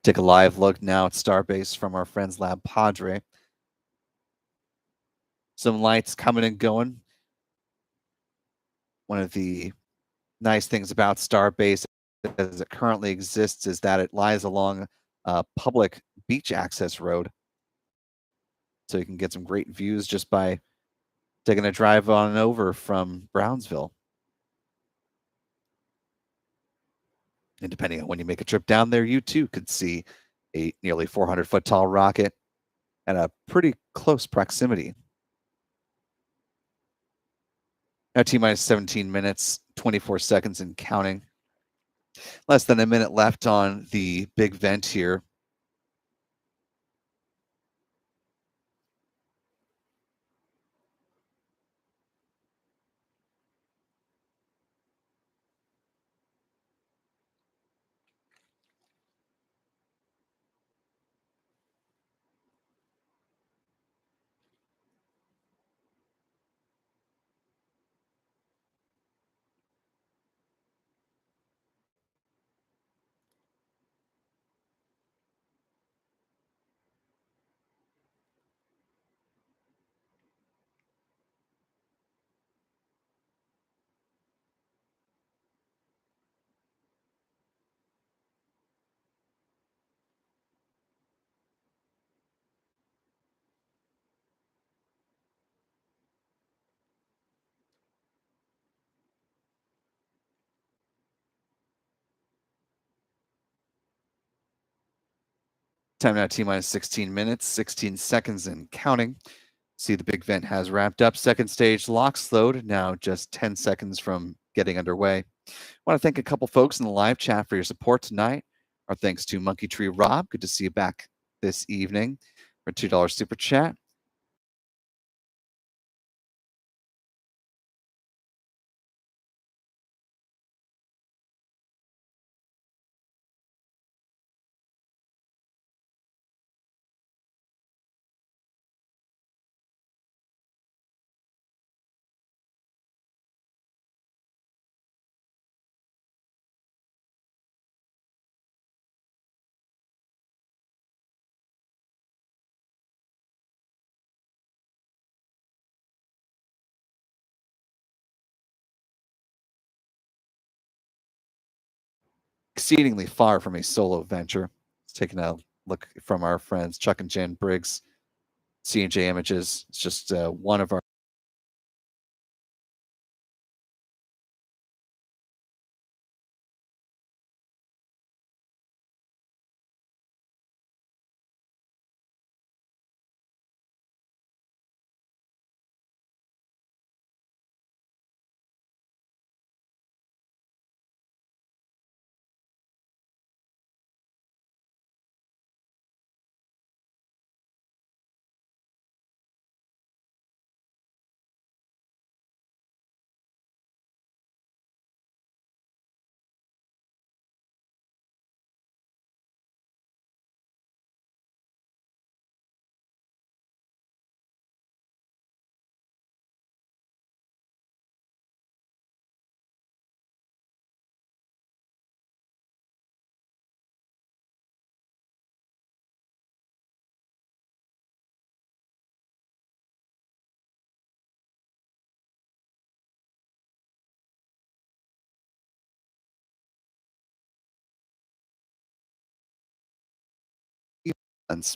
Take a live look now at Starbase from our friends Lab Padre. Some lights coming and going. One of the nice things about Starbase as it currently exists is that it lies along a public beach access road. So you can get some great views just by taking a drive on over from Brownsville. And depending on when you make a trip down there, you too could see a nearly 400-foot tall rocket at a pretty close proximity. Now T-minus 17 minutes, 24 seconds and counting. Less than a minute left on the big vent here. Time now T-minus 16 minutes, 16 seconds and counting. See the big vent has wrapped up. Second stage lock slowed, now just 10 seconds from getting underway. I want to thank a couple folks in the live chat for your support tonight. Our thanks to Monkey Tree Rob. Good to see you back this evening for $2 super chat. Exceedingly far from a solo venture. Let's take a look from our friends Chuck and Jen Briggs, C&J Images. It's just one of our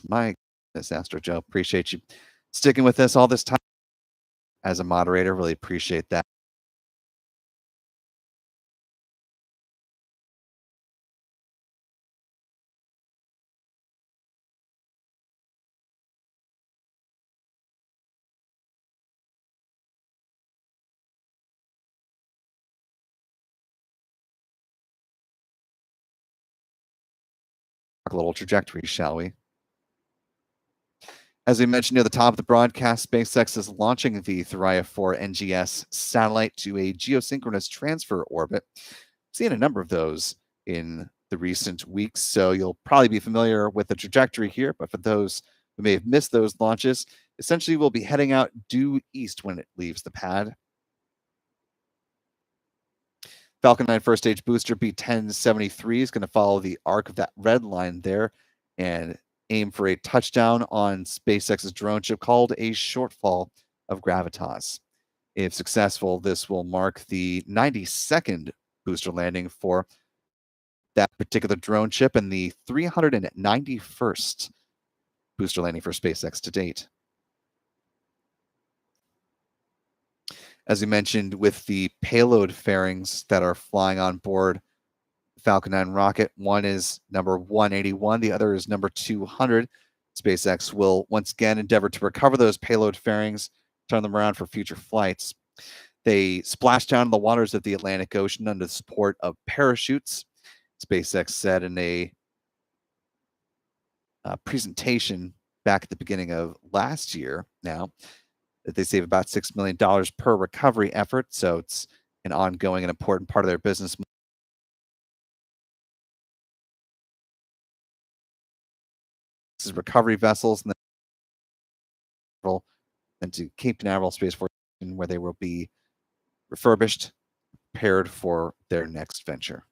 my goodness, Astro Joe. Appreciate you sticking with us all this time as a moderator. Really appreciate that. A little trajectory, shall we? As we mentioned near the top of the broadcast, SpaceX is launching the Thuraya 4 NGS satellite to a geosynchronous transfer orbit. Seen a number of those in the recent weeks, so you'll probably be familiar with the trajectory here, but for those who may have missed those launches, essentially we'll be heading out due east when it leaves the pad. Falcon 9 first stage booster B1073 is going to follow the arc of that red line there and aim for a touchdown on SpaceX's drone ship called a shortfall of gravitas. If successful, this will mark the 92nd booster landing for that particular drone ship and the 391st booster landing for SpaceX to date. As we mentioned, with the payload fairings that are flying on board Falcon 9 rocket, one is number 181, the other is number 200. SpaceX will once again endeavor to recover those payload fairings, turn them around for future flights. They splashed down in the waters of the Atlantic Ocean under the support of parachutes. SpaceX said in a presentation back at the beginning of last year now that they save about $6 million per recovery effort. So it's an ongoing and important part of their business. This is recovery vessels and to Cape Canaveral Space Force, where they will be refurbished, prepared for their next venture.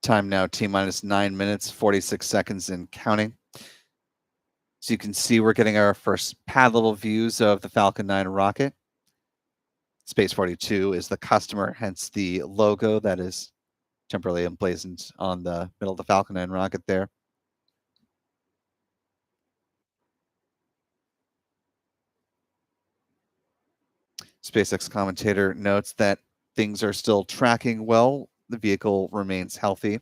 Time now, T-minus 9 minutes, 46 seconds and counting. So you can see we're getting our first pad level views of the Falcon 9 rocket. Space 42 is the customer, hence the logo that is temporarily emblazoned on the middle of the Falcon 9 rocket there. SpaceX commentator notes that things are still tracking well. The vehicle remains healthy.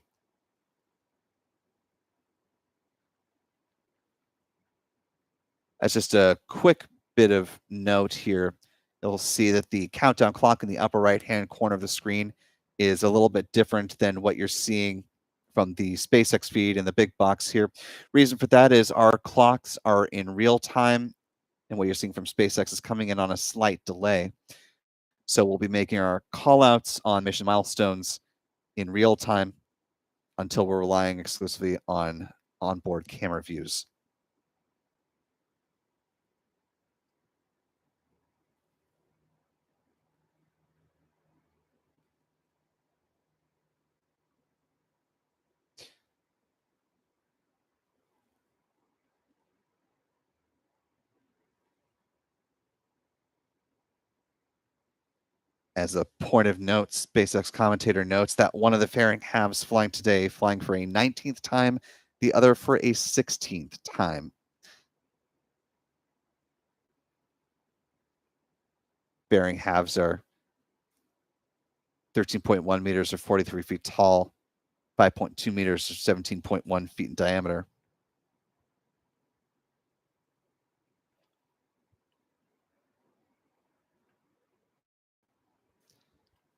As just a quick bit of note here, you'll see that the countdown clock in the upper right-hand corner of the screen is a little bit different than what you're seeing from the SpaceX feed in the big box here. Reason for that is our clocks are in real time, and what you're seeing from SpaceX is coming in on a slight delay. So we'll be making our callouts on mission milestones in real time until we're relying exclusively on onboard camera views. As a point of note, SpaceX commentator notes that one of the fairing halves flying today, flying for a 19th time, the other for a 16th time. Fairing halves are 13.1 meters or 43 feet tall, 5.2 meters or 17.1 feet in diameter.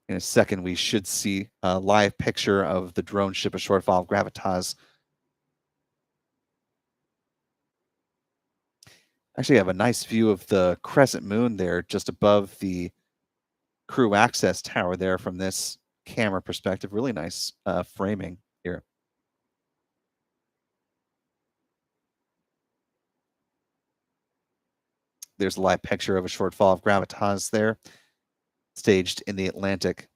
In a second, we should see a live picture of the drone ship, a shortfall Gravitas. Actually, I have a nice view of the crescent moon there just above the crew access tower there from this camera perspective. Really nice framing here. There's a live picture of a shortfall of Gravitas there, staged in the Atlantic.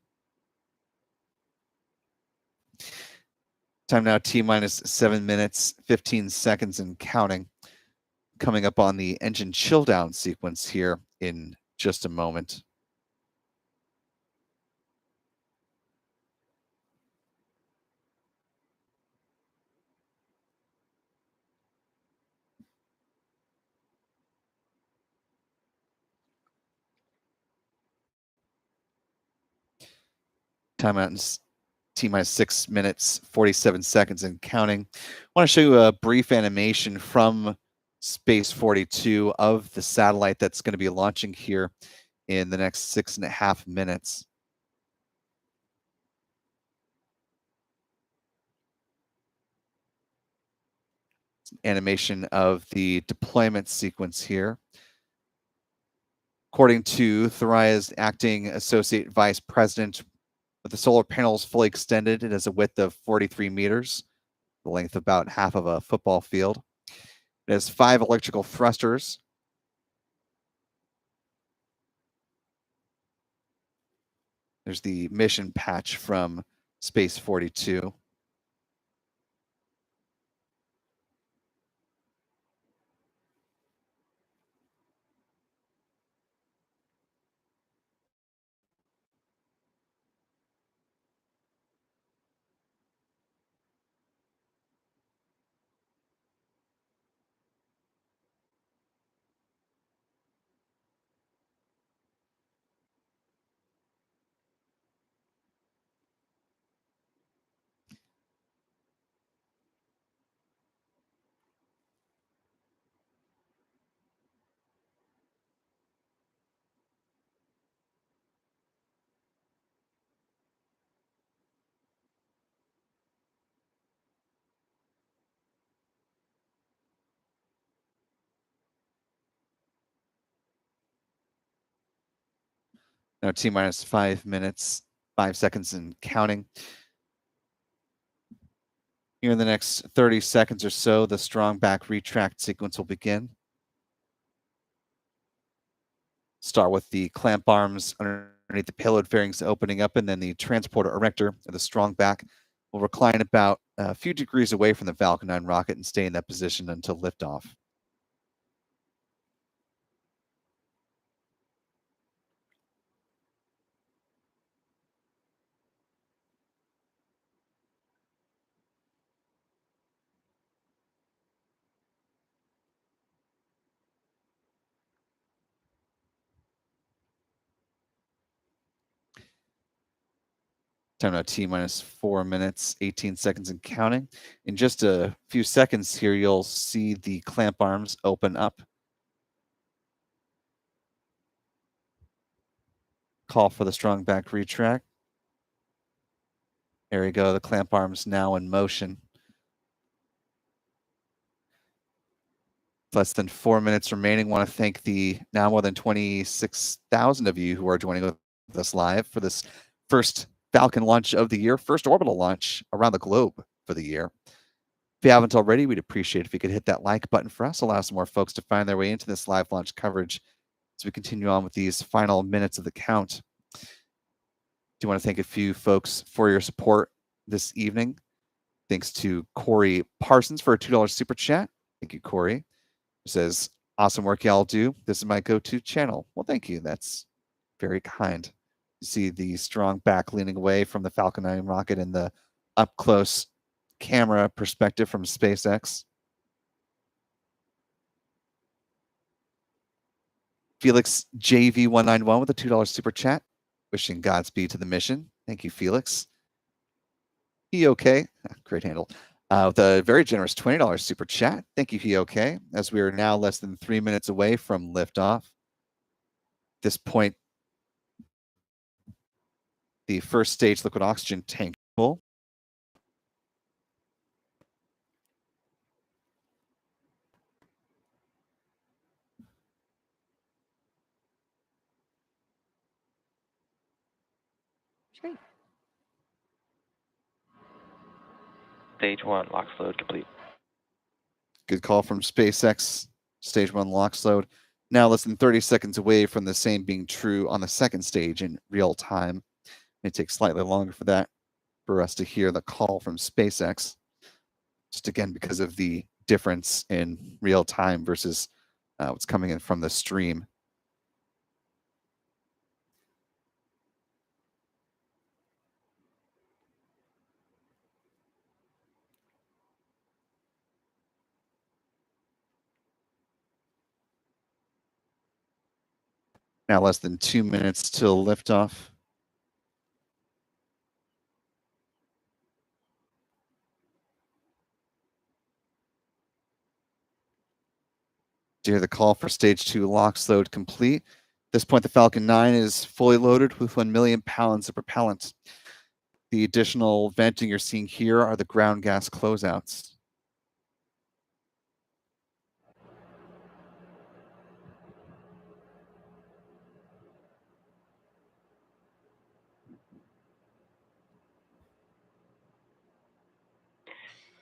Time now T-minus 7 minutes, 15 seconds and counting. Coming up on the engine chill down sequence here in just a moment. Timeout is T-minus 6 minutes, 47 seconds and counting. I want to show you a brief animation from Space 42 of the satellite that's going to be launching here in the next 6.5 minutes. Animation of the deployment sequence here. According to Thoria's acting associate vice president, with the solar panels fully extended, it has a width of 43 meters, the length of about half of a football field. It has 5 electrical thrusters. There's the mission patch from Space 42. Now T-minus 5 minutes, 5 seconds and counting. Here in the next 30 seconds or so, the strong back retract sequence will begin. Start with the clamp arms underneath the payload fairings opening up, and then the transporter erector of the strong back will recline about a few degrees away from the Falcon 9 rocket and stay in that position until liftoff. Time now T-minus 4 minutes, 18 seconds and counting. In just a few seconds here, you'll see the clamp arms open up. Call for the strong back retract. There we go, the clamp arms now in motion. Less than 4 minutes remaining. Want to thank the now more than 26,000 of you who are joining with us live for this first Falcon launch of the year, first orbital launch around the globe for the year. If you haven't already, we'd appreciate if you could hit that like button for us, allow some more folks to find their way into this live launch coverage as we continue on with these final minutes of the count. Do want to thank a few folks for your support this evening. Thanks to Corey Parsons for a $2 super chat. Thank you, Corey. He says, awesome work y'all do. This is my go-to channel. Well, thank you. That's very kind. You see the strong back leaning away from the Falcon 9 rocket and the up-close camera perspective from SpaceX. Felix JV191 with a $2 super chat, wishing Godspeed to the mission. Thank you, Felix. He-OK, great handle. With a very generous $20 super chat. Thank you, He-OK, as we are now less than 3 minutes away from liftoff. At this point, the first stage liquid oxygen tank full. Great. Stage 1 LOX load complete. Good call from SpaceX. Stage 1 LOX load. Now less than 30 seconds away from the same being true on the second stage in real time. It takes slightly longer for that for us to hear the call from SpaceX. Just again, because of the difference in real time versus what's coming in from the stream. Now less than 2 minutes till liftoff. To hear the call for stage 2 LOX load complete. At this point, the Falcon 9 is fully loaded with 1 million pounds of propellant. The additional venting you're seeing here are the ground gas closeouts.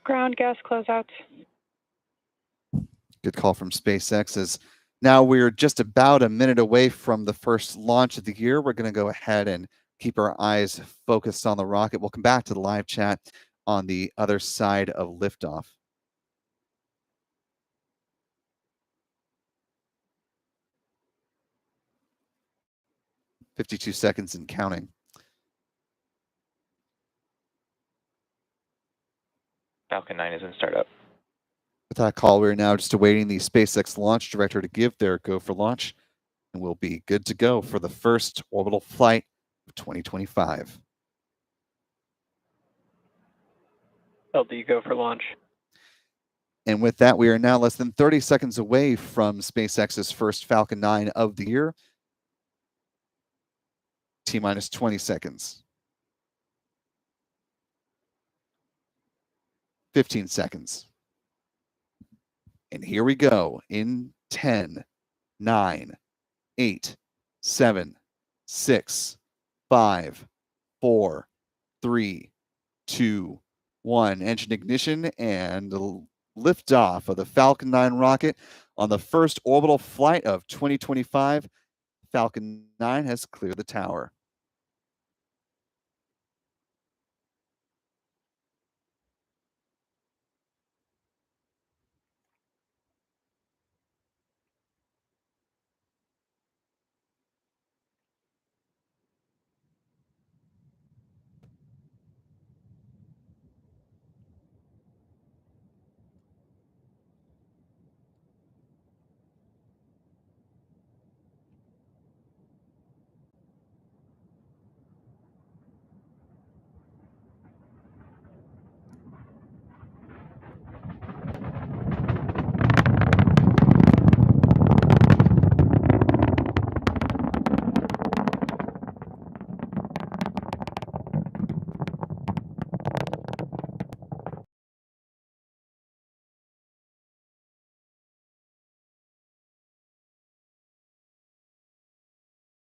Ground gas closeouts. Good call from SpaceX. As now we're just about a minute away from the first launch of the year. We're going to go ahead and keep our eyes focused on the rocket. We'll come back to the live chat on the other side of liftoff. "52 seconds and counting." Falcon 9 is in startup. With that call, we're now just awaiting the SpaceX launch director to give their go for launch, and we'll be good to go for the first orbital flight of 2025. LD go for launch. And with that, we are now less than 30 seconds away from SpaceX's first Falcon 9 of the year. T-minus 20 seconds. 15 seconds. And here we go in 10, 9, 8, 7, 6, 5, 4, 3, 2, 1. Engine ignition and liftoff of the Falcon 9 rocket on the first orbital flight of 2025. Falcon 9 has cleared the tower.